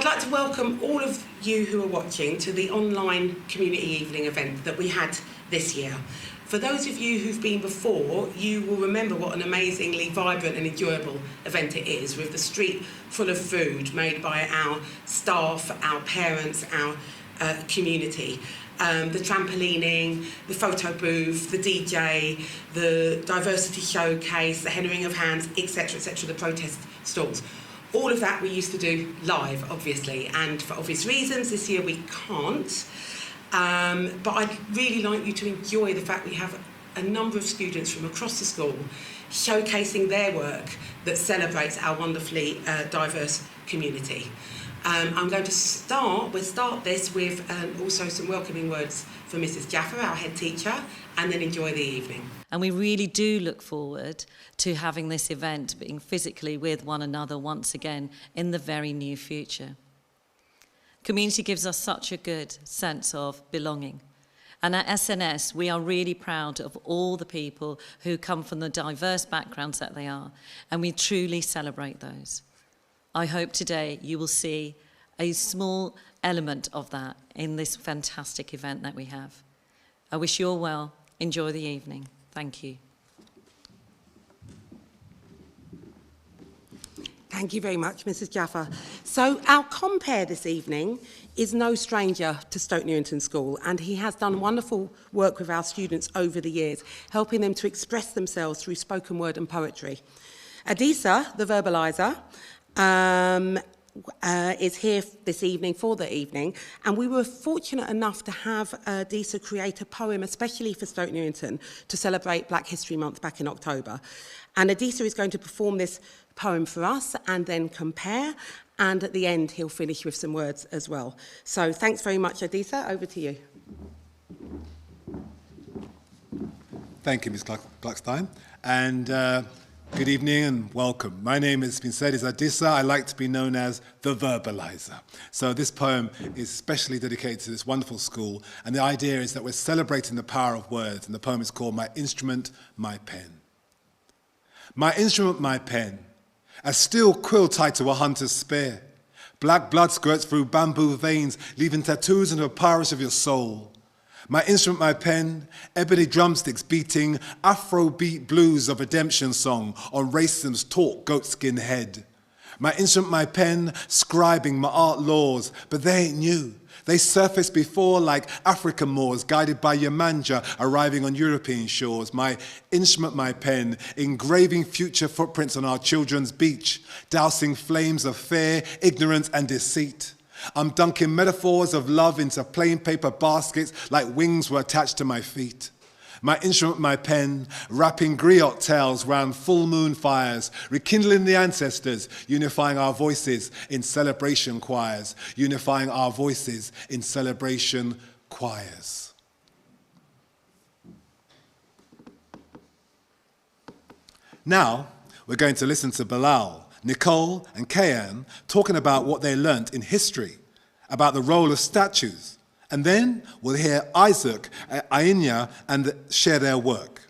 I'd like to welcome all of you who are watching to the online community evening event that we had this year. For those of you who've been before, you will remember what an amazingly vibrant and enjoyable event it is, with the street full of food made by our staff, our parents, our community. The trampolining, the photo booth, the DJ, the diversity showcase, the Henrying of Hands, etc., the protest stalls. All of that we used to do live, obviously, and for obvious reasons this year we can't. But I'd really like you to enjoy the fact we have a number of students from across the school showcasing their work that celebrates our wonderfully diverse community. I'm going to start this with also some welcoming words from Mrs. Jaffa, our head teacher, and then enjoy the evening. And we really do look forward to having this event being physically with one another once again in the very near future. Community gives us such a good sense of belonging. And at SNS, we are really proud of all the people who come from the diverse backgrounds that they are, and we truly celebrate those. I hope today you will see a small element of that in this fantastic event that we have. I wish you all well. Enjoy the evening. Thank you. Thank you very much, Mrs. Jaffa. So our compere this evening is no stranger to Stoke Newington School, and he has done wonderful work with our students over the years, helping them to express themselves through spoken word and poetry. Adisa, the verbaliser, is here this evening for the evening, and we were fortunate enough to have Adisa create a poem especially for Stoke Newington to celebrate Black History Month back in October. And Adisa is going to perform this poem for us and then compare, and at the end he'll finish with some words as well. So thanks very much, Adisa. Over to you. Thank you, Ms. Gluckstein, and good evening and welcome. My name, as has been said, is Adisa. I like to be known as the verbalizer. So this poem is specially dedicated to this wonderful school, and the idea is that we're celebrating the power of words, and the poem is called My Instrument, My Pen. My instrument, my pen, a steel quill tied to a hunter's spear. Black blood squirts through bamboo veins, leaving tattoos on the papyrus of your soul. My instrument, my pen, ebony drumsticks beating Afrobeat blues of redemption song on racism's taut goatskin head. My instrument, my pen, scribing my art laws, but they ain't new. They surfaced before like African Moors, guided by Yemanja, arriving on European shores. My instrument, my pen, engraving future footprints on our children's beach, dousing flames of fear, ignorance, and deceit. I'm dunking metaphors of love into plain paper baskets like wings were attached to my feet. My instrument, my pen, wrapping griot tales round full moon fires, rekindling the ancestors, unifying our voices in celebration choirs, unifying our voices in celebration choirs. Now, we're going to listen to Bilal, Nicole, and Kayan talking about what they learnt in history, about the role of statues. And then we'll hear Isaac, Ainya, and share their work.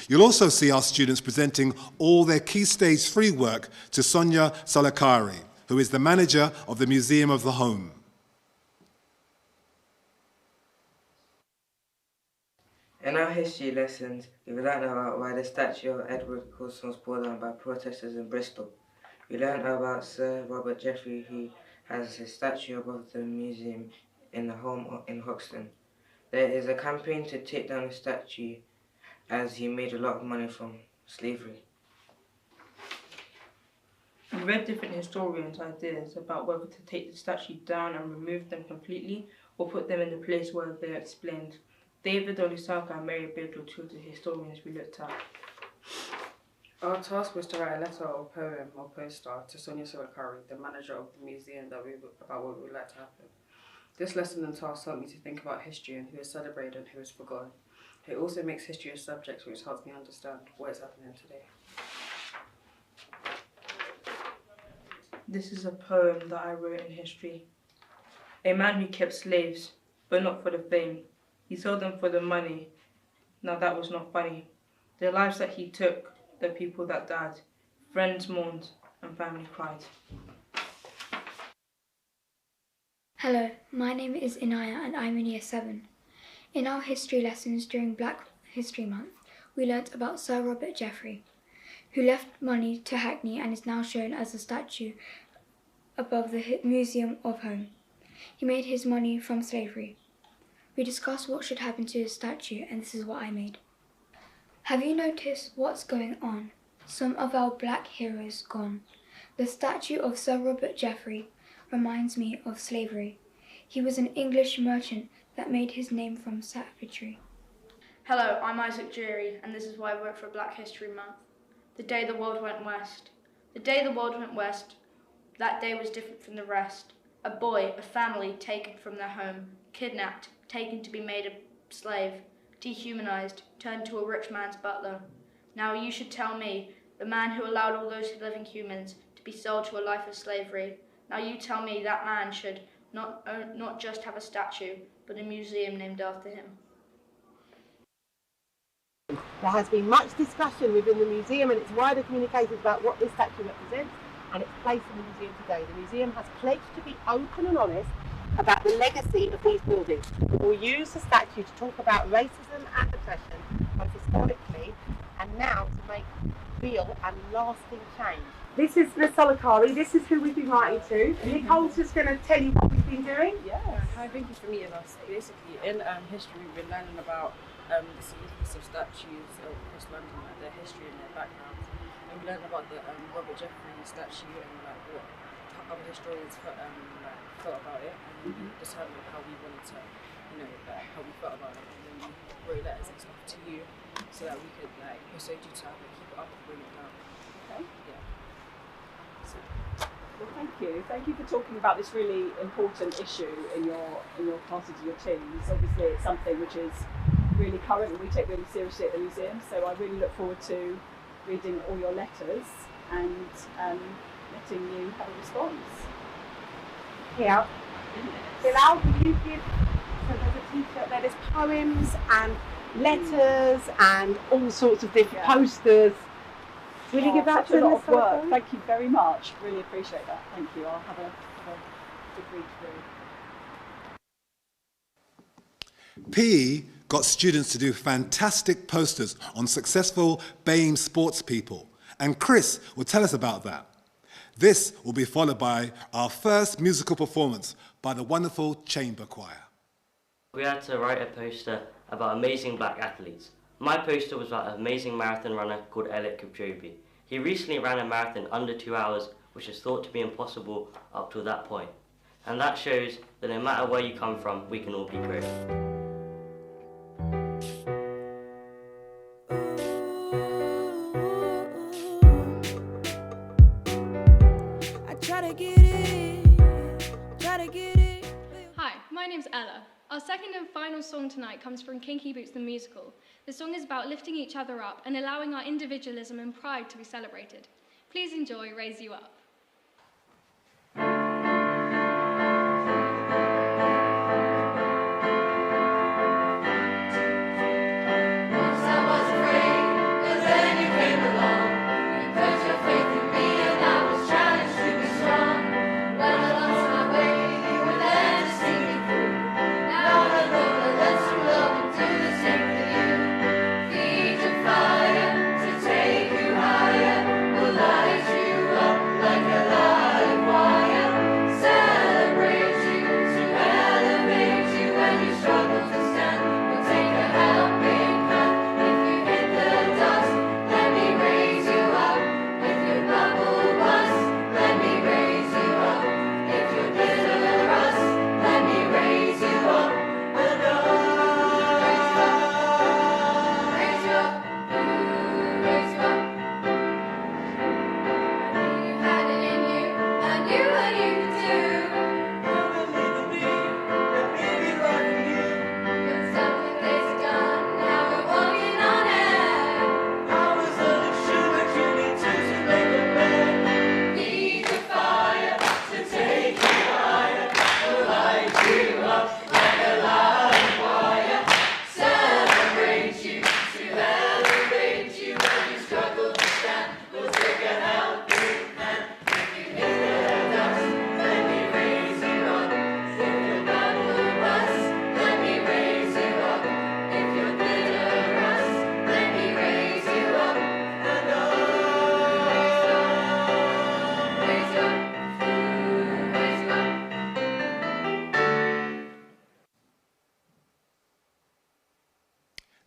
You'll also see our students presenting all their Key Stage 3 work to Sonia Salakari, who is the manager of the Museum of the Home. In our history lessons, we learned about why the statue of Edward Colston was brought down by protesters in Bristol. We learned about Sir Robert Jeffrey, who has his statue above the museum in the home in Hoxton. There is a campaign to take down the statue as he made a lot of money from slavery. We read different historians' ideas about whether to take the statue down and remove them completely or put them in the place where they are explained. David Olusaka and Mary Beard were two of the historians we looked at. Our task was to write a letter or poem or poster to Sonia Salakari, the manager of the museum, about what we would like to happen. This lesson and task helped me to think about history and who is celebrated and who is forgotten. It also makes history a subject which helps me understand what is happening today. This is a poem that I wrote in history. A man who kept slaves, but not for the fame. He sold them for the money. Now that was not funny. The lives that he took, the people that died, friends mourned and family cried. Hello, my name is Inaya and I'm in Year 7. In our history lessons during Black History Month, we learnt about Sir Robert Jeffrey, who left money to Hackney and is now shown as a statue above the Museum of Home. He made his money from slavery. We discussed what should happen to his statue, and this is what I made. Have you noticed what's going on? Some of our black heroes gone. The statue of Sir Robert Jeffrey reminds me of slavery. He was an English merchant that made his name from savagery. Hello, I'm Isaac Jury, and this is why I work for Black History Month. The day the world went west. The day the world went west, that day was different from the rest. A boy, a family taken from their home, kidnapped, taken to be made a slave, dehumanized, turned to a rich man's butler. Now you should tell me, the man who allowed all those living humans to be sold to a life of slavery. Now you tell me that man should not just have a statue, but a museum named after him. There has been much discussion within the museum and its wider communications about what this statue represents and its place in the museum today. The museum has pledged to be open and honest about the legacy of these buildings. We will use the statue to talk about racism and oppression, both historically and now to make real and lasting change. This is the Solakari, this is who we've been writing to. Nicole's just going to tell you what we've been doing. Yeah, hi, thank you for meeting us. Basically, in history, we've been learning about the significance of statues across London, like their history and their backgrounds. And we learned about the Robert Jeffrey statue and like what other historians thought about it, and we decided how we wanted to, how we felt about it, and then we wrote letters and stuff to you so that we could like persuade you to keep it up and bring it down. Okay. Yeah. Well, thank you. Thank you for talking about this really important issue in your classes, your teams. Obviously, it's something which is really current and we take really seriously at the museum. So I really look forward to reading all your letters and letting you have a response. Here, Bilal, will you give, so there's a t-shirt there, there's poems and letters and all sorts of different posters. Will you give that such to a lot of work. us? Thank you very much. Really appreciate that. Thank you. I'll have a good read through. PE got students to do fantastic posters on successful BAME sports people, and Chris will tell us about that. This will be followed by our first musical performance by the wonderful Chamber Choir. We had to write a poster about amazing black athletes. My poster was about an amazing marathon runner called Elliot Kipchoge. He recently ran a marathon under 2 hours, which is thought to be impossible up to that point. And that shows that no matter where you come from, we can all be great. Hi, my name's Ella. Our second and final song tonight comes from Kinky Boots the Musical. The song is about lifting each other up and allowing our individualism and pride to be celebrated. Please enjoy Raise You Up. Fire to take you higher, will light you up like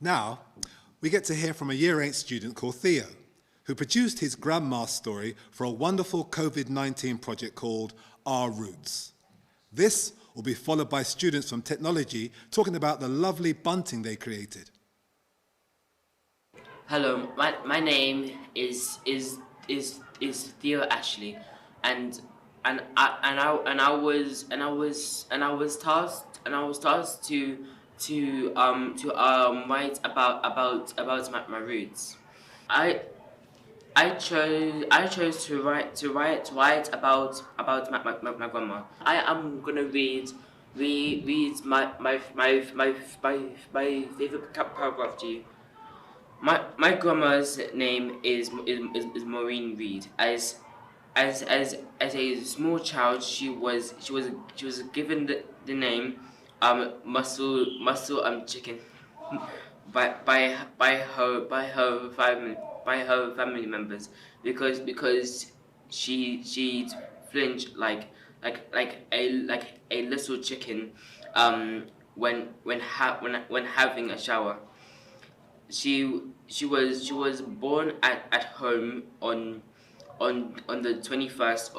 Now, we get to hear from a Year 8 student called Theo, who produced his grandma's story for a wonderful COVID-19 project called Our Roots. This will be followed by students from technology talking about the lovely bunting they created. Hello, my name is Theo Ashley, and I was tasked to write about my roots. I chose to write about my grandma. I am gonna read my favorite paragraph to you. My grandma's name is Maureen Reed. As a small child, she was given the name muscle chicken by her family members because she'd flinch like a little chicken when having a shower. She was born at home on the 21st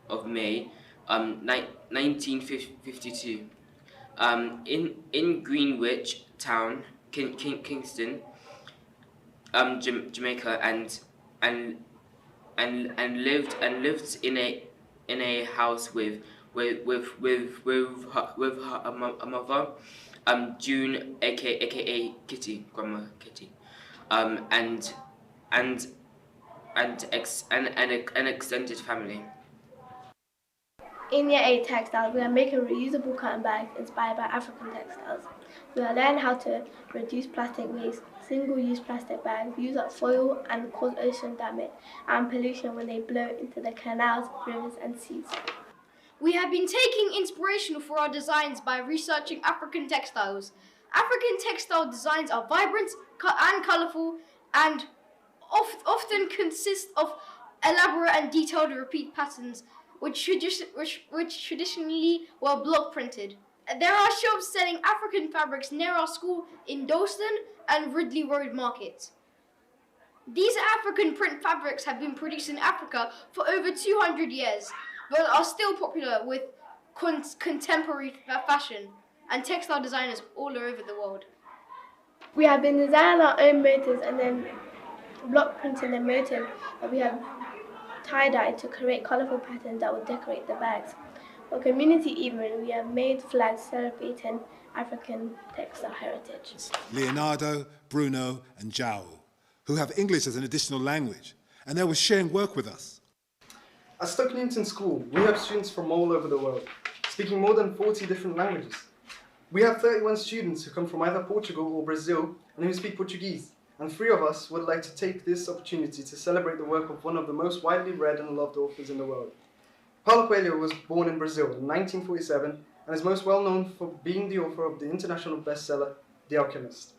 of May 1952 in Greenwich Town, Kingston, Jamaica, and lived in a house with her mother, June, aka Kitty, Grandma Kitty, and an extended family. In Year 8 Textiles, we are making reusable cotton bags inspired by African textiles. We are learning how to reduce plastic waste. Single-use plastic bags use up soil and cause ocean damage and pollution when they blow into the canals, rivers and seas. We have been taking inspiration for our designs by researching African textiles. African textile designs are vibrant and colourful and often consist of elaborate and detailed repeat patterns which traditionally were block printed. There are shops selling African fabrics near our school in Dalston and Ridley Road Market. These African print fabrics have been produced in Africa for over 200 years, but are still popular with contemporary fashion and textile designers all over the world. We have been designing our own motives and then block printing the motive that we have tie-dye to create colourful patterns that will decorate the bags. For community evening, we have made flags celebrating African textile heritage. Leonardo, Bruno and João, who have English as an additional language, and they were sharing work with us. At Stoke Newington School, we have students from all over the world, speaking more than 40 different languages. We have 31 students who come from either Portugal or Brazil and who speak Portuguese, and 3 of us would like to take this opportunity to celebrate the work of one of the most widely read and loved authors in the world. Paulo Coelho was born in Brazil in 1947 and is most well known for being the author of the international bestseller, The Alchemist.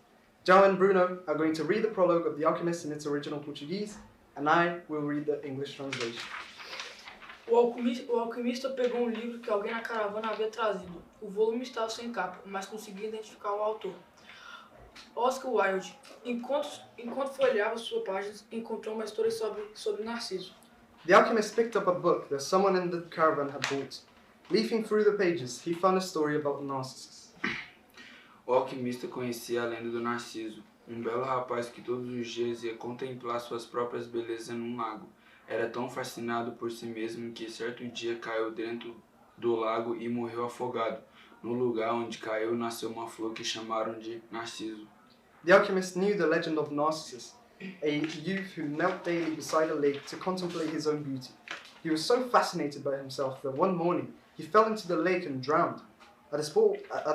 João and Bruno are going to read the prologue of The Alchemist in its original Portuguese, and I will read the English translation. O alquimista pegou livro que alguém na caravana havia trazido. O volume estava sem capa, mas conseguia identificar o autor. Oscar Wilde. Enquanto folheava suas páginas, encontrou uma história sobre Narciso. The alchemist picked up a book that someone in the caravan had bought. Leafing through the pages, he found a story about Narcissus. O alquimista conhecia a lenda do Narciso, belo rapaz que todos os dias ia contemplar suas próprias belezas num lago. Era tão fascinado por si mesmo que certo dia caiu dentro do lago e morreu afogado. No lugar onde caiu nasceu uma flor que chamaram de Narciso. The alchemist knew the legend of Narcissus, a youth who knelt daily beside a lake to contemplate his own beauty. He was so fascinated by himself that one morning he fell into the lake and drowned. At the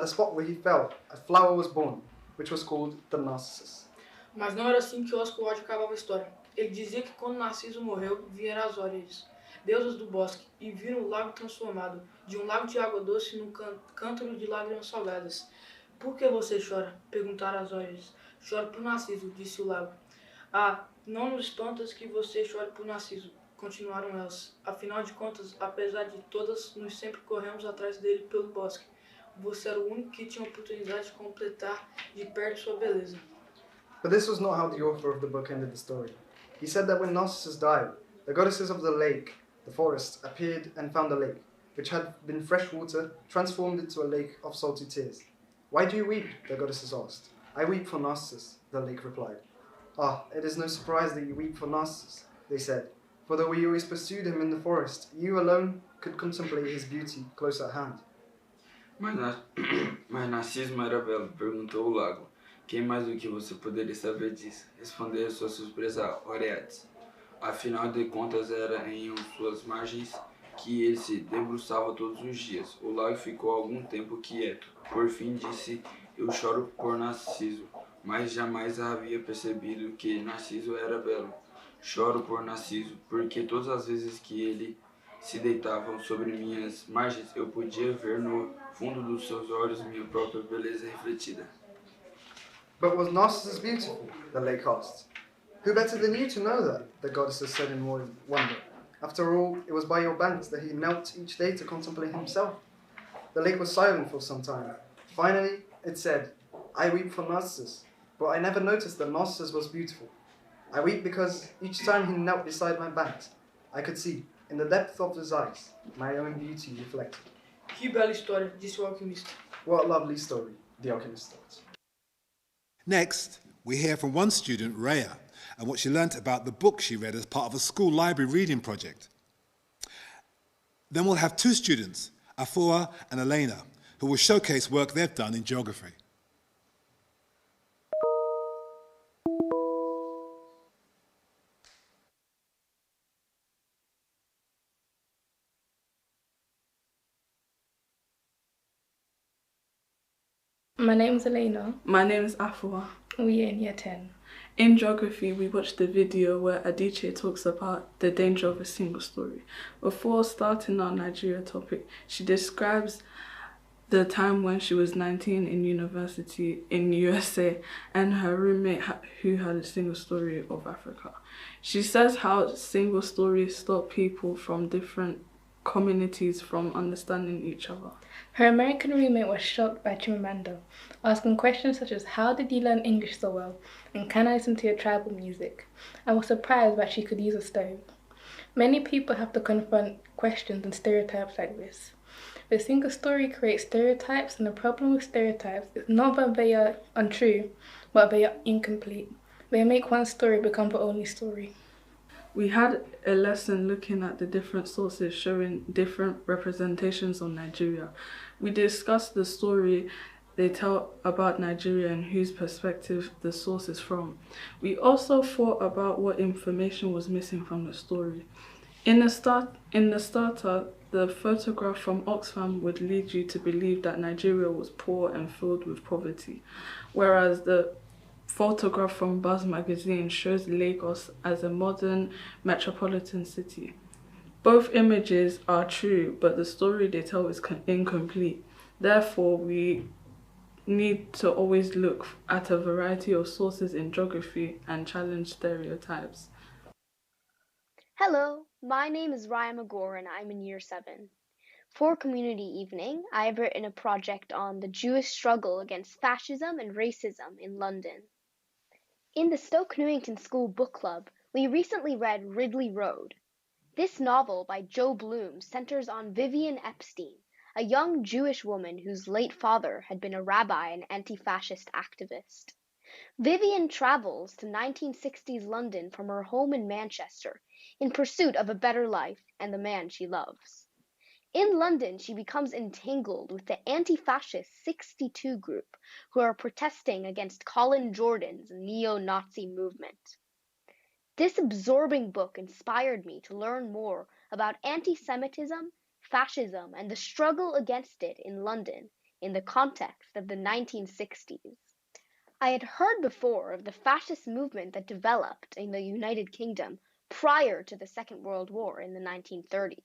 spot where he fell, a flower was born, which was called the Narcissus. Mas não era assim que Oscar Wilde acabava a história. Ele dizia que quando Narciso morreu, vieram as Óriades, deusas do bosque, e viram o lago transformado, de um lago de água doce num cântaro de lágrimas salgadas. Por que você chora? Perguntaram as Óriades. Choro por Narciso, disse o lago. Ah, não nos espantas que você chore por Narciso, continuaram elas. Afinal de contas, apesar de todas, nós sempre corremos atrás dele pelo bosque. Você era o único que tinha a oportunidade de completar de perto sua beleza. But this was not how the author of the book ended the story. He said that when Narcissus died, the goddesses of the lake, the forest, appeared and found the lake, which had been fresh water, transformed into a lake of salty tears. "Why do you weep?" the goddesses asked. "I weep for Narcissus," the lake replied. "Ah, it is no surprise that you weep for Narcissus," they said, "for though we always pursued him in the forest, you alone could contemplate his beauty close at hand." Mas Narcismo era belo, perguntou o lago. Quem mais do que você poderia saber disso? Respondeu sua surpresa Oreades. Afinal de contas, era em suas margens que ele se debruçava todos os dias. O lago ficou algum tempo quieto. Por fim disse, eu choro por Narciso, mas jamais havia percebido que Narciso era belo. Choro por Narciso, porque todas as vezes que ele se deitava sobre minhas margens, eu podia ver no fundo dos seus olhos minha própria beleza refletida. "But was Narcissus beautiful?" the lake asked. "Who better than you to know that?" the goddesses said in wonder. "After all, it was by your banks that he knelt each day to contemplate himself." The lake was silent for some time. Finally, it said, "I weep for Narcissus, but I never noticed that Narcissus was beautiful. I weep because each time he knelt beside my banks, I could see, in the depth of his eyes, my own beauty reflected." Que bela história, disse o alquimista. What a lovely story, the alchemist thought. Next, we hear from one student, Rhea, and what she learnt about the book she read as part of a school library reading project. Then we'll have two students, Afua and Elena, who will showcase work they've done in geography. My name's Elena. My name is Afua. We are in year 10. In geography, we watched the video where Adichie talks about the danger of a single story. Before starting our Nigeria topic, she describes the time when she was 19 in university in USA and her roommate who had a single story of Africa. She says how single stories stop people from different communities from understanding each other. Her American roommate was shocked by Chimamanda, asking questions such as how did you learn English so well and can I listen to your tribal music, and was surprised that she could use a stove. Many people have to confront questions and stereotypes like this. The single story creates stereotypes, and the problem with stereotypes is not that they are untrue, but they are incomplete. They make one story become the only story. We had a lesson looking at the different sources showing different representations of Nigeria. We discussed the story they tell about Nigeria and whose perspective the source is from. We also thought about what information was missing from the story. In the starter, the photograph from Oxfam would lead you to believe that Nigeria was poor and filled with poverty, whereas the photograph from Buzz magazine shows Lagos as a modern metropolitan city. Both images are true, but the story they tell is incomplete. Therefore, we need to always look at a variety of sources in geography and challenge stereotypes. Hello, my name is Ryan McGore and I'm in year 7. For Community Evening, I have written a project on the Jewish struggle against fascism and racism in London. In the Stoke Newington School Book Club, we recently read Ridley Road. This novel by Joe Bloom centers on Vivian Epstein, a young Jewish woman whose late father had been a rabbi and anti-fascist activist. Vivian travels to 1960s London from her home in Manchester in pursuit of a better life and the man she loves. In London, she becomes entangled with the anti-fascist 62 group who are protesting against Colin Jordan's neo-Nazi movement. This absorbing book inspired me to learn more about anti-Semitism, fascism, and the struggle against it in London in the context of the 1960s. I had heard before of the fascist movement that developed in the United Kingdom prior to the Second World War in the 1930s.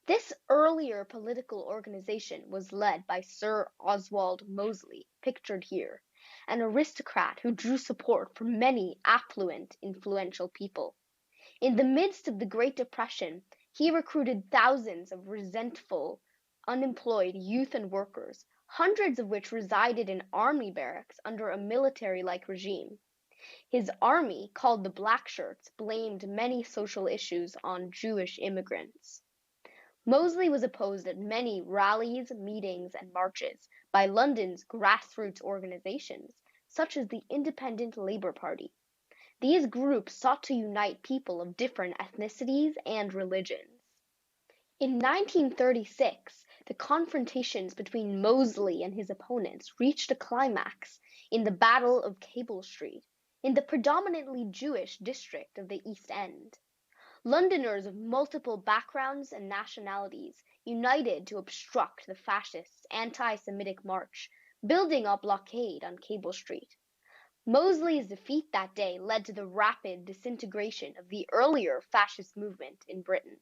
This earlier political organization was led by Sir Oswald Mosley, pictured here, an aristocrat who drew support from many affluent, influential people. In the midst of the Great Depression, he recruited thousands of resentful, unemployed youth and workers, hundreds of which resided in army barracks under a military-like regime. His army, called the Black Shirts, blamed many social issues on Jewish immigrants. Mosley was opposed at many rallies, meetings, and marches by London's grassroots organizations, such as the Independent Labour Party. These groups sought to unite people of different ethnicities and religions. In 1936, the confrontations between Mosley and his opponents reached a climax in the Battle of Cable Street, in the predominantly Jewish district of the East End. Londoners of multiple backgrounds and nationalities united to obstruct the fascists' anti-Semitic march, building a blockade on Cable Street. Mosley's defeat that day led to the rapid disintegration of the earlier fascist movement in Britain.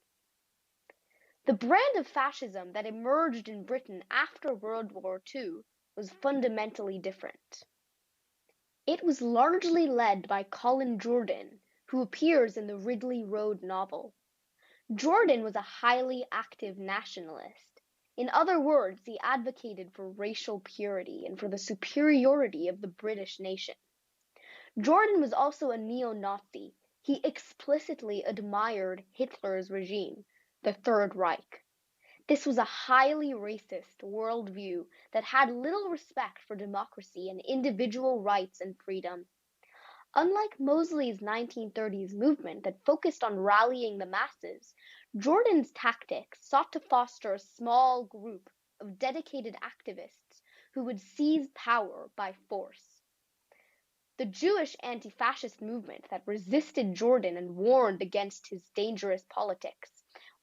The brand of fascism that emerged in Britain after World War II was fundamentally different. It was largely led by Colin Jordan, who appears in the Ridley Road novel. Jordan was a highly active nationalist. In other words, he advocated for racial purity and for the superiority of the British nation. Jordan was also a neo-Nazi. He explicitly admired Hitler's regime, the Third Reich. This was a highly racist worldview that had little respect for democracy and individual rights and freedom. Unlike Mosley's 1930s movement that focused on rallying the masses, Jordan's tactics sought to foster a small group of dedicated activists who would seize power by force. The Jewish anti-fascist movement that resisted Jordan and warned against his dangerous politics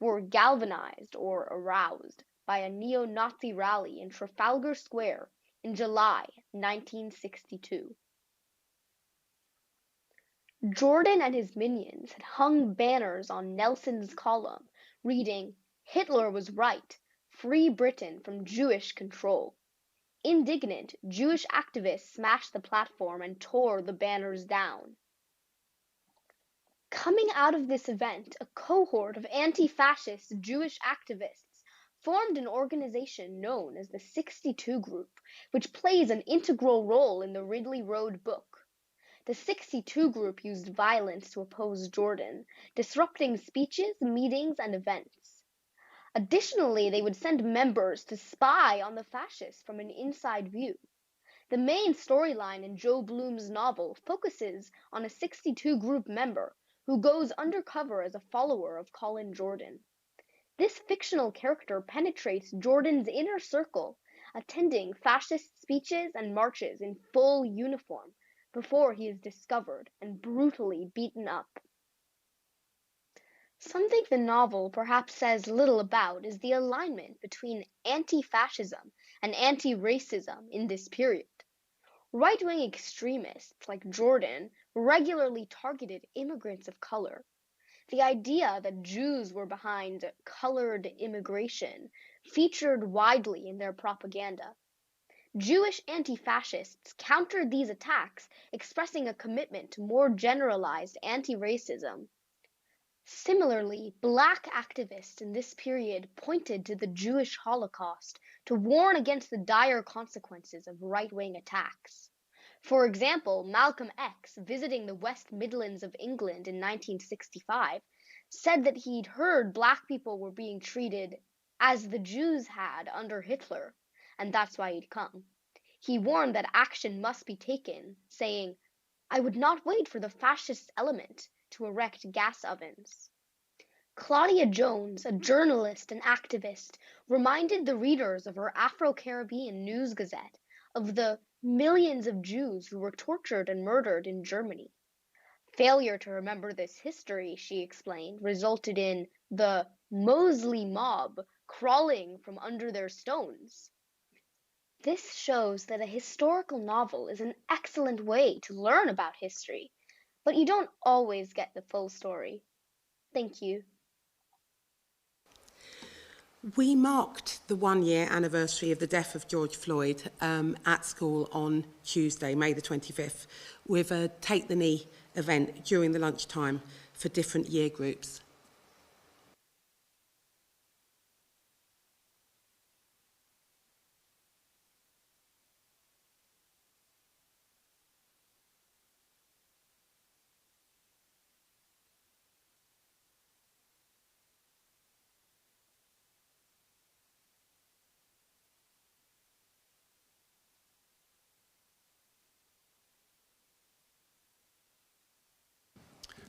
were galvanized or aroused by a neo-Nazi rally in Trafalgar Square in July 1962. Jordan and his minions had hung banners on Nelson's column reading, "Hitler was right, free Britain from Jewish control." Indignant, Jewish activists smashed the platform and tore the banners down. Coming out of this event, a cohort of anti-fascist Jewish activists formed an organization known as the 62 Group, which plays an integral role in the Ridley Road book. The 62 Group used violence to oppose Jordan, disrupting speeches, meetings, and events. Additionally, they would send members to spy on the fascists from an inside view. The main storyline in Joe Bloom's novel focuses on a 62 Group member who goes undercover as a follower of Colin Jordan. This fictional character penetrates Jordan's inner circle, attending fascist speeches and marches in full uniform before he is discovered and brutally beaten up. Something the novel perhaps says little about is the alignment between anti-fascism and anti-racism in this period. Right-wing extremists like Jordan regularly targeted immigrants of color. The idea that Jews were behind colored immigration featured widely in their propaganda. Jewish anti-fascists countered these attacks, expressing a commitment to more generalized anti-racism. Similarly, Black activists in this period pointed to the Jewish Holocaust to warn against the dire consequences of right-wing attacks. For example, Malcolm X, visiting the West Midlands of England in 1965, said that he'd heard Black people were being treated as the Jews had under Hitler, and that's why he'd come. He warned that action must be taken, saying, "I would not wait for the fascist element to erect gas ovens." Claudia Jones, a journalist and activist, reminded the readers of her Afro-Caribbean News Gazette of the millions of Jews who were tortured and murdered in Germany. Failure to remember this history, she explained, resulted in the Mosley mob crawling from under their stones. This shows that a historical novel is an excellent way to learn about history, but you don't always get the full story. Thank you. We marked the 1-year anniversary of the death of George Floyd at school on Tuesday, May the 25th, with a Take the Knee event during the lunchtime for different year groups.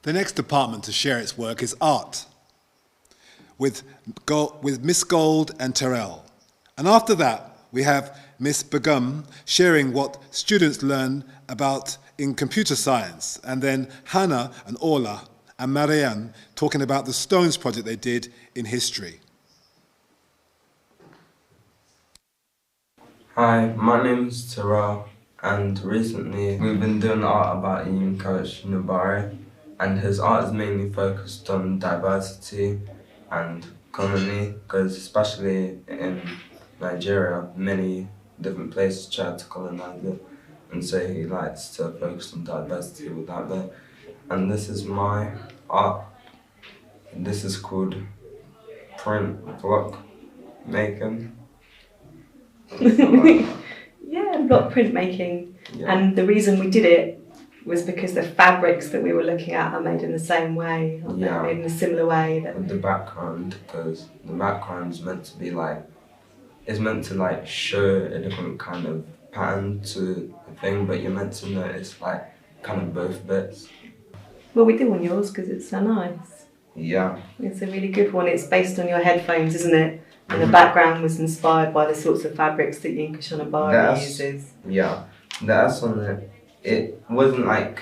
The next department to share its work is art, with Miss Gold and Terrell. And after that, we have Miss Begum sharing what students learn about in computer science, and then Hannah and Ola and Marianne talking about the Stones project they did in history. Hi, my name is Terrell, and recently we've been doing art about Ian Coach Nubari, and his art is mainly focused on diversity and commonly, because especially in Nigeria, many different places tried to colonize it, and so he likes to focus on diversity with that bit. And this is my art. This is called print block making. Yeah, block printmaking. Yeah. And the reason we did it was because the fabrics that we were looking at are made in the same way, aren't they? Made in a similar way. With the background, because the background is meant to be like, it's meant to like show a different kind of pattern to the thing, but you're meant to notice like kind of both bits. Well, we do on yours because it's so nice. Yeah. It's a really good one. It's based on your headphones, isn't it? And the background was inspired by the sorts of fabrics that Yinka Shonobari uses. Yeah, that's on it. It wasn't like,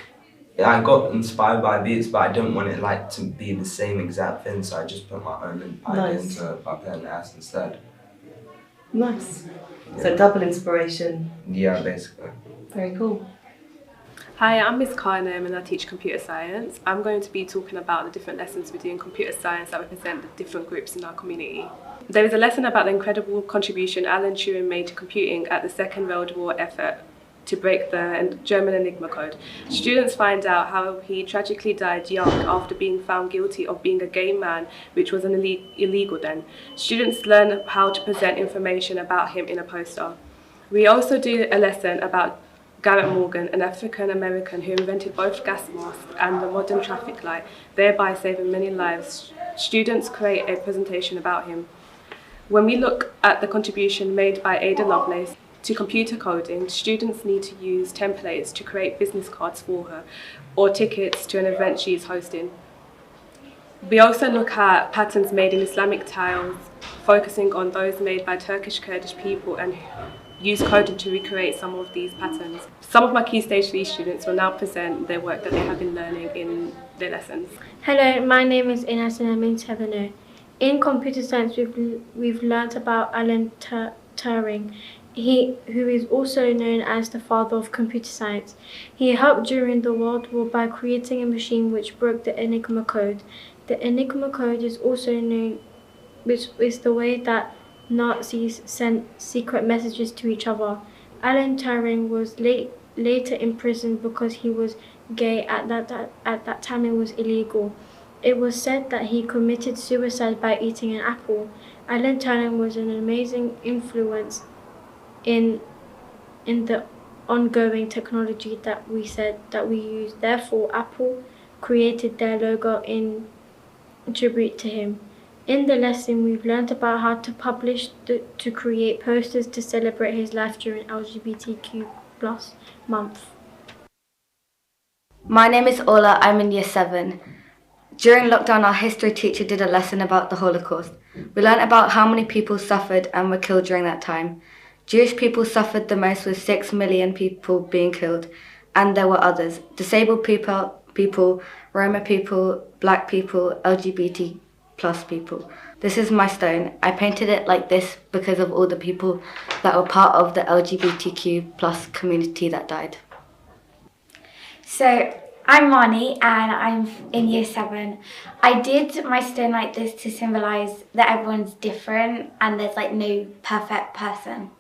I got inspired by beats, but I didn't want it like to be the same exact thing, so I just put my own idea into it by putting S instead. Nice. Yeah. So double inspiration. Yeah, basically. Very cool. Hi, I'm Miss Carnham and I teach computer science. I'm going to be talking about the different lessons we do in computer science that represent the different groups in our community. There is a lesson about the incredible contribution Alan Turing made to computing at the Second World War effort to break the German Enigma code. Students find out how he tragically died young after being found guilty of being a gay man, which was illegal then. Students learn how to present information about him in a poster. We also do a lesson about Garrett Morgan, an African-American who invented both gas masks and the modern traffic light, thereby saving many lives. Students create a presentation about him. When we look at the contribution made by Ada Lovelace to computer coding, students need to use templates to create business cards for her or tickets to an event she is hosting. We also look at patterns made in Islamic tiles, focusing on those made by Turkish Kurdish people and use coding to recreate some of these patterns. Some of my Key Stage 3 students will now present their work that they have been learning in their lessons. Hello, my name is Ines and I'm in 7A. In computer science, we've learnt about Alan Turing, who is also known as the father of computer science. He helped during the World War by creating a machine which broke the Enigma code. The Enigma code is also known, which is the way that Nazis sent secret messages to each other. Alan Turing was later imprisoned because he was gay. At that time it was illegal. It was said that he committed suicide by eating an apple. Alan Turing was an amazing influence in the ongoing technology that we use. Therefore, Apple created their logo in tribute to him. In the lesson, we've learned about how to publish to create posters to celebrate his life during LGBTQ+ month. My name is Ola, I'm in Year 7. During lockdown, our history teacher did a lesson about the Holocaust. We learned about how many people suffered and were killed during that time. Jewish people suffered the most, with 6 million people being killed, and there were others: disabled people, Roma people, black people, LGBT+ people. This is my stone. I painted it like this because of all the people that were part of the LGBTQ+ community that died. So, I'm Marnie and I'm in Year 7. I did my stone like this to symbolise that everyone's different and there's like no perfect person.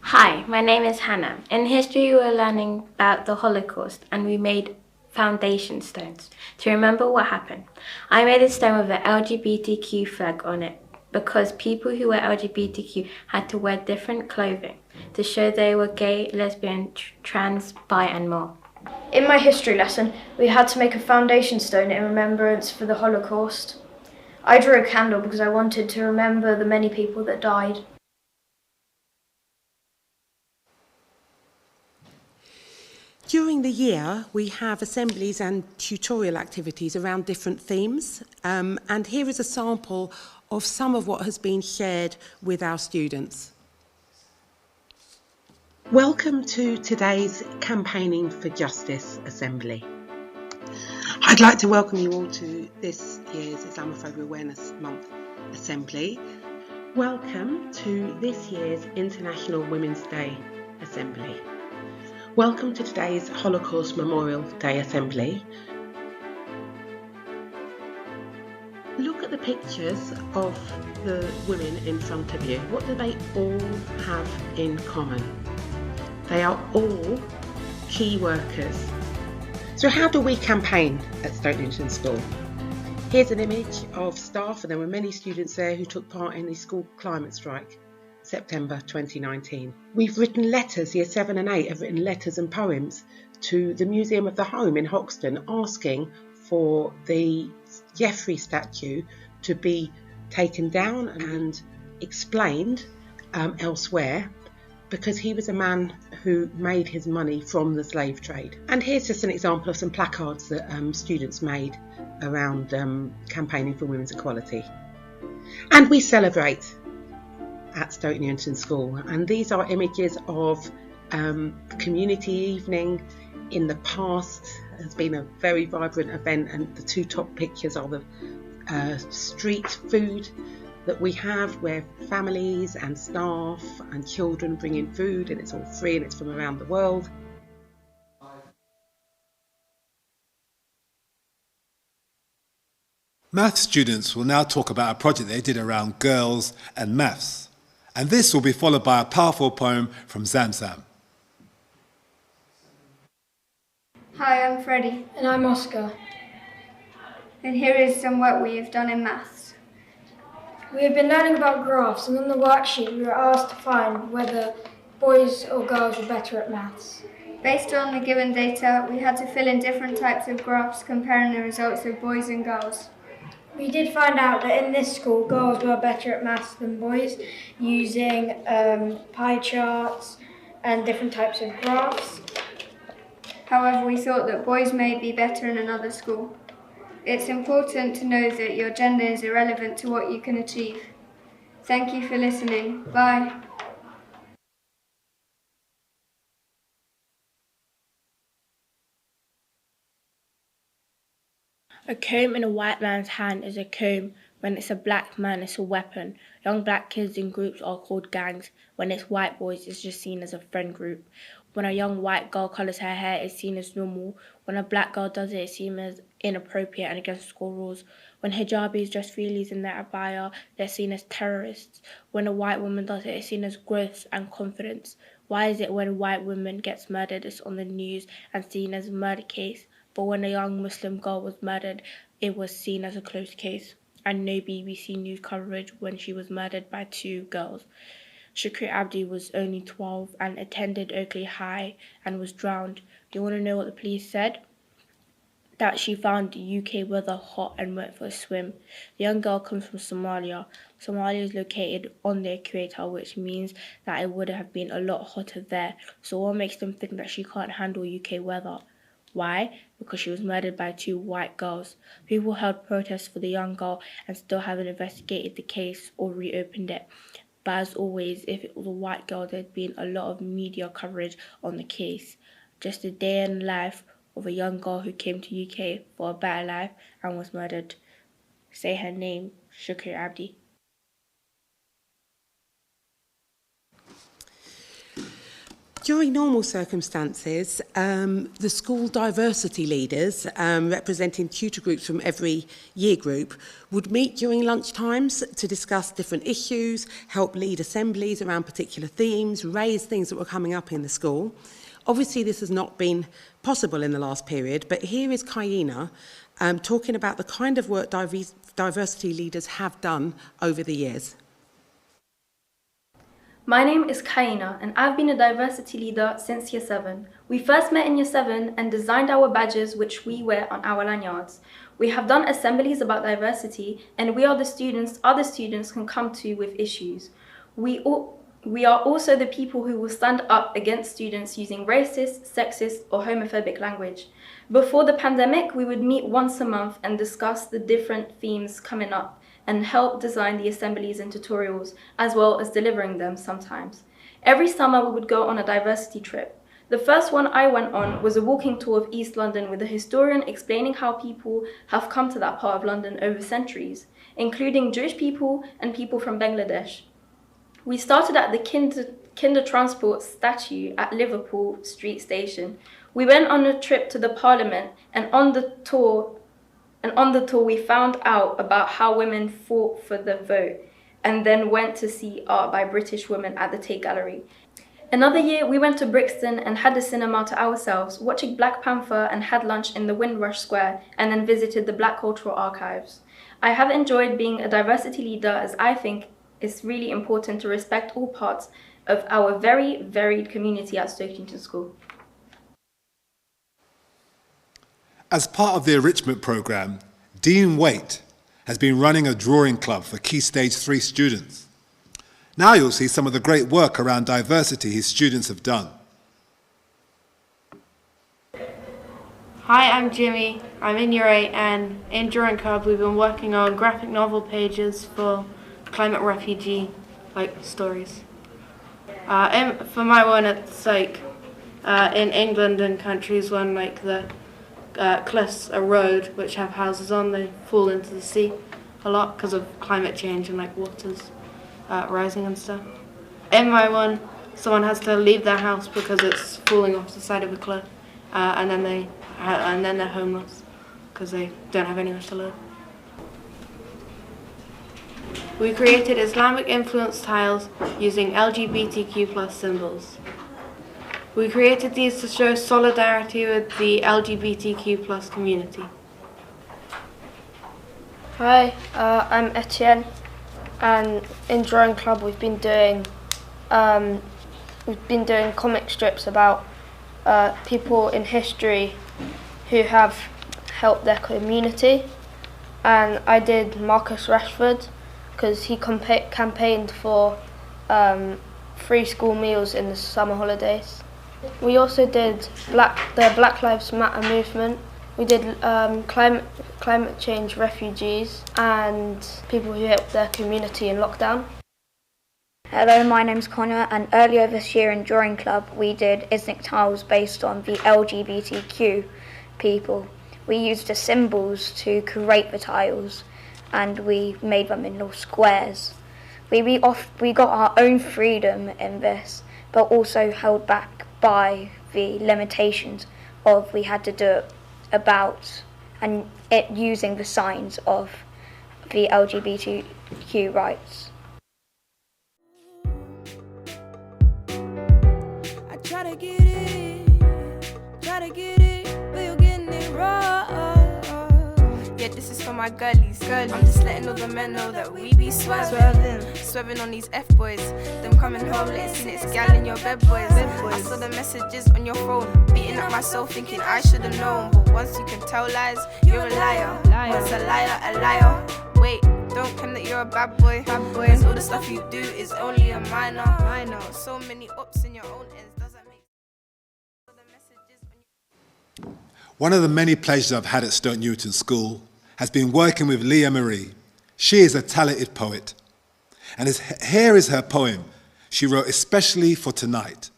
Hi, my name is Hannah. In history we were learning about the Holocaust and we made foundation stones to remember what happened. I made a stone with an LGBTQ flag on it because people who were LGBTQ had to wear different clothing to show they were gay, lesbian, trans, bi and more. In my history lesson, we had to make a foundation stone in remembrance for the Holocaust. I drew a candle because I wanted to remember the many people that died. During the year, we have assemblies and tutorial activities around different themes, and here is a sample of some of what has been shared with our students. Welcome to today's Campaigning for Justice Assembly. I'd like to welcome you all to this year's Islamophobia Awareness Month Assembly. Welcome to this year's International Women's Day Assembly. Welcome to today's Holocaust Memorial Day Assembly. Look at the pictures of the women in front of you. What do they all have in common? They are all key workers. So how do we campaign at Stoke Newington School? Here's an image of staff, and there were many students there who took part in the school climate strike, September 2019. We've written letters, year 7 and 8 have written letters and poems to the Museum of the Home in Hoxton asking for the Jeffrey statue to be taken down and explained elsewhere, because he was a man who made his money from the slave trade. And here's just an example of some placards that students made around campaigning for women's equality. And we celebrate at Stoke Newington School, and these are images of community evening. In the past has been a very vibrant event, and the two top pictures are the street food that we have, where families and staff and children bring in food, and it's all free and it's from around the world. Maths students will now talk about a project they did around girls and maths. And this will be followed by a powerful poem from Zamzam. Hi, I'm Freddie. And I'm Oscar. And here is some work we have done in maths. We have been learning about graphs, and on the worksheet we were asked to find whether boys or girls were better at maths. Based on the given data, we had to fill in different types of graphs comparing the results of boys and girls. We did find out that in this school, girls were better at maths than boys, using pie charts and different types of graphs. However, we thought that boys may be better in another school. It's important to know that your gender is irrelevant to what you can achieve. Thank you for listening. Bye. A comb in a white man's hand is a comb. When it's a black man, it's a weapon. Young black kids in groups are called gangs. When it's white boys, it's just seen as a friend group. When a young white girl colours her hair, it's seen as normal. When a black girl does it, it's seen as inappropriate and against school rules. When hijabis dress freely in their abaya, they're seen as terrorists. When a white woman does it, it's seen as growth and confidence. Why is it when a white woman gets murdered, it's on the news and seen as a murder case? But when a young Muslim girl was murdered, it was seen as a closed case. And no BBC News coverage when she was murdered by 2 girls. Shukri Abdi was only 12 and attended Oakley High and was drowned. You want to know what the police said? That she found the UK weather hot and went for a swim. The young girl comes from Somalia. Somalia is located on the equator, which means that it would have been a lot hotter there. So what makes them think that she can't handle UK weather? Why? Because she was murdered by 2 white girls. People held protests for the young girl and still haven't investigated the case or reopened it. But as always, if it was a white girl, there'd been a lot of media coverage on the case. Just a day in the life of a young girl who came to UK for a better life and was murdered. Say her name, Shukri Abdi. During normal circumstances, the school diversity leaders, representing tutor groups from every year group, would meet during lunch times to discuss different issues, help lead assemblies around particular themes, raise things that were coming up in the school. Obviously, this has not been possible in the last period, but here is Kayina talking about the kind of work diversity leaders have done over the years. My name is Kaina and I've been a diversity leader since year 7. We first met in year 7 and designed our badges which we wear on our lanyards. We have done assemblies about diversity and we are the students other students can come to with issues. We We are also the people who will stand up against students using racist, sexist, or homophobic language. Before the pandemic, we would meet once a month and discuss the different themes coming up and help design the assemblies and tutorials, as well as delivering them sometimes. Every summer, we would go on a diversity trip. The first one I went on was a walking tour of East London with a historian explaining how people have come to that part of London over centuries, including Jewish people and people from Bangladesh. We started at the Kinder Transport statue at Liverpool Street Station. We went on a trip to the Parliament, and on the tour we found out about how women fought for the vote, and then went to see art by British women at the Tate Gallery. Another year, we went to Brixton and had the cinema to ourselves, watching Black Panther, and had lunch in the Windrush Square, and then visited the Black Cultural Archives. I have enjoyed being a diversity leader, as I think it's really important to respect all parts of our very varied community at Stoke Newington School. As part of the enrichment programme, Dean Waite has been running a drawing club for Key Stage 3 students. Now you'll see some of the great work around diversity his students have done. Hi, I'm Jimmy. I'm in Year 8, and in Drawing Club we've been working on graphic novel pages for climate refugee stories. For my one, it's in England and countries when the cliffs erode, which have houses on, they fall into the sea a lot because of climate change and waters rising and stuff. In my one, someone has to leave their house because it's falling off the side of a cliff, and then they're homeless because they don't have anywhere to live. We created Islamic influenced tiles using LGBTQ+ symbols. We created these to show solidarity with the LGBTQ+ community. Hi, I'm Etienne, and in Drawing Club we've been doing comic strips about people in history who have helped their community, and I did Marcus Rashford because he campaigned for free school meals in the summer holidays. We also did the Black Lives Matter movement. We did climate change refugees and people who helped their community in lockdown. Hello, my name's Connor, and earlier this year in Drawing Club we did Isnic tiles based on the LGBTQ people. We used the symbols to create the tiles, and we made them in little squares. We got our own freedom in this, but also held back by the limitations of we had to do it about and it using the signs of the LGBTQ rights. I try to get it, but you're getting it wrong. Yeah, this is for my girlies. I'm just letting all the men know that we be swerving on these F-boys. Them coming home late, seen it's gal in your bed boys. I saw the messages on your phone, beating up myself thinking I should've known. But once you can tell lies, you're a liar. Once a liar. Wait, don't claim that you're a bad boy. Cause all the stuff you do is only a minor. So many ups in your own ends doesn't make One of the many pleasures I've had at Stoke Newington School has been working with Leah Marie. She is a talented poet. And here is her poem she wrote especially for tonight.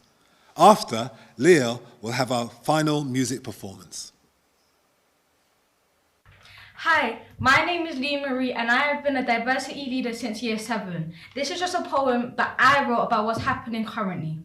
After, Leah will have our final music performance. Hi, my name is Leah Marie and I have been a diversity leader since Year 7. This is just a poem that I wrote about what's happening currently.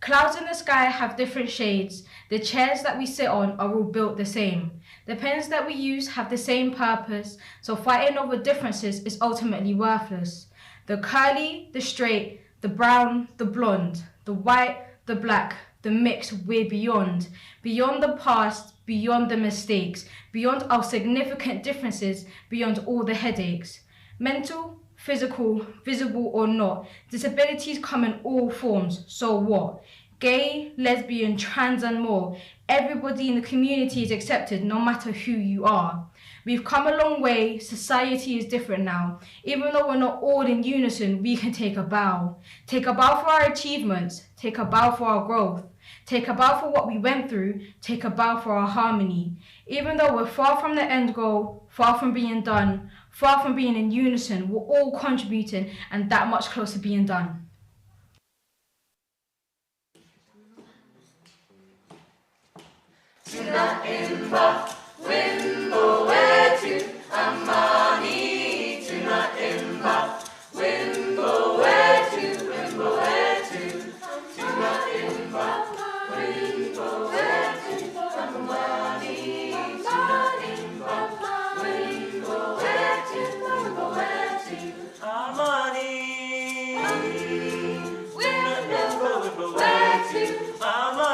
Clouds in the sky have different shades. The chairs that we sit on are all built the same. The pens that we use have the same purpose, so fighting over differences is ultimately worthless. The curly, the straight, the brown, the blonde, the white, the black, the mix, we're beyond. Beyond the past, beyond the mistakes, beyond our significant differences, beyond all the headaches. Mental, physical, visible or not, disabilities come in all forms, so what? Gay, lesbian, trans and more. Everybody in the community is accepted no matter who you are. We've come a long way, society is different now. Even though we're not all in unison, we can take a bow. Take a bow for our achievements, take a bow for our growth. Take a bow for what we went through, take a bow for our harmony. Even though we're far from the end goal, far from being done, far from being in unison, we're all contributing and that much closer to being done. Tuna imba, wimbo wetu, amani. Tuna imba, wimbo wetu, wimbo wetu. Tuna imba, wimbo wetu, amani. Tuna imba, wimbo wetu, wimbo wetu. Amani. Wimbo wetu, amani.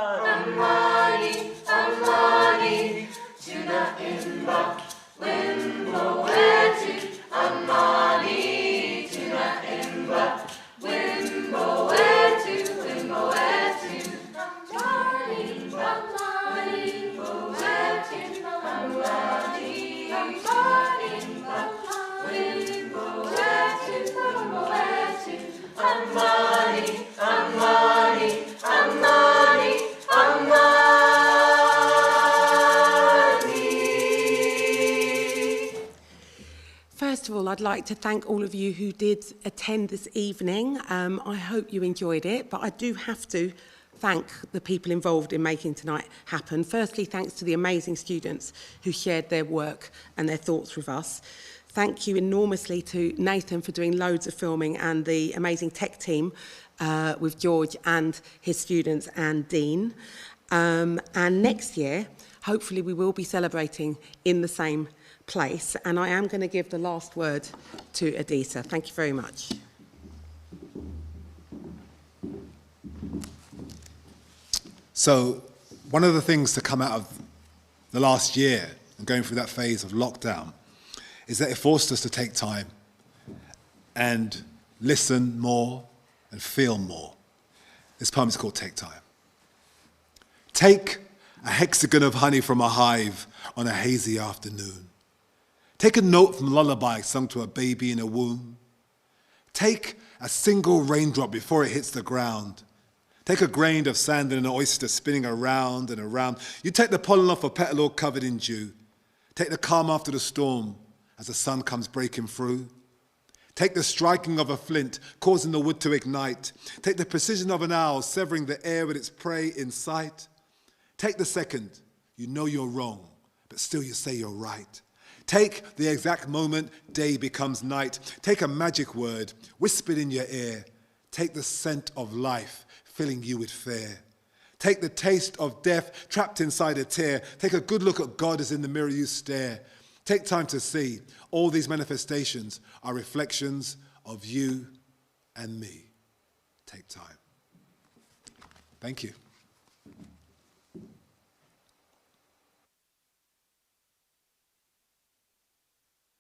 Amani, amani, tuna imba, wimbo wetu, amani, tuna imba, wimbo wetu, wimbo wetu, amani, amani, wimbo wetu, amani, amani, wimbo wetu, wimbo wetu, amani, amani, amani. First of all, I'd like to thank all of you who did attend this evening. I hope you enjoyed it, but I do have to thank the people involved in making tonight happen. Firstly, thanks to the amazing students who shared their work and their thoughts with us. Thank you enormously to Nathan for doing loads of filming and the amazing tech team with George and his students and Dean. And next year, hopefully we will be celebrating in the same place. And I am going to give the last word to Adisa. Thank you very much. So one of the things to come out of the last year and going through that phase of lockdown is that it forced us to take time and listen more and feel more. This poem is called Take Time. Take a hexagon of honey from a hive on a hazy afternoon. Take a note from a lullaby sung to a baby in a womb. Take a single raindrop before it hits the ground. Take a grain of sand in an oyster spinning around and around. You take the pollen off a petal all covered in dew. Take the calm after the storm as the sun comes breaking through. Take the striking of a flint, causing the wood to ignite. Take the precision of an owl, severing the air with its prey in sight. Take the second, you know you're wrong, but still you say you're right. Take the exact moment day becomes night. Take a magic word, whispered in your ear. Take the scent of life, filling you with fear. Take the taste of death, trapped inside a tear. Take a good look at God as in the mirror you stare. Take time to see all these manifestations are reflections of you and me. Take time. Thank you.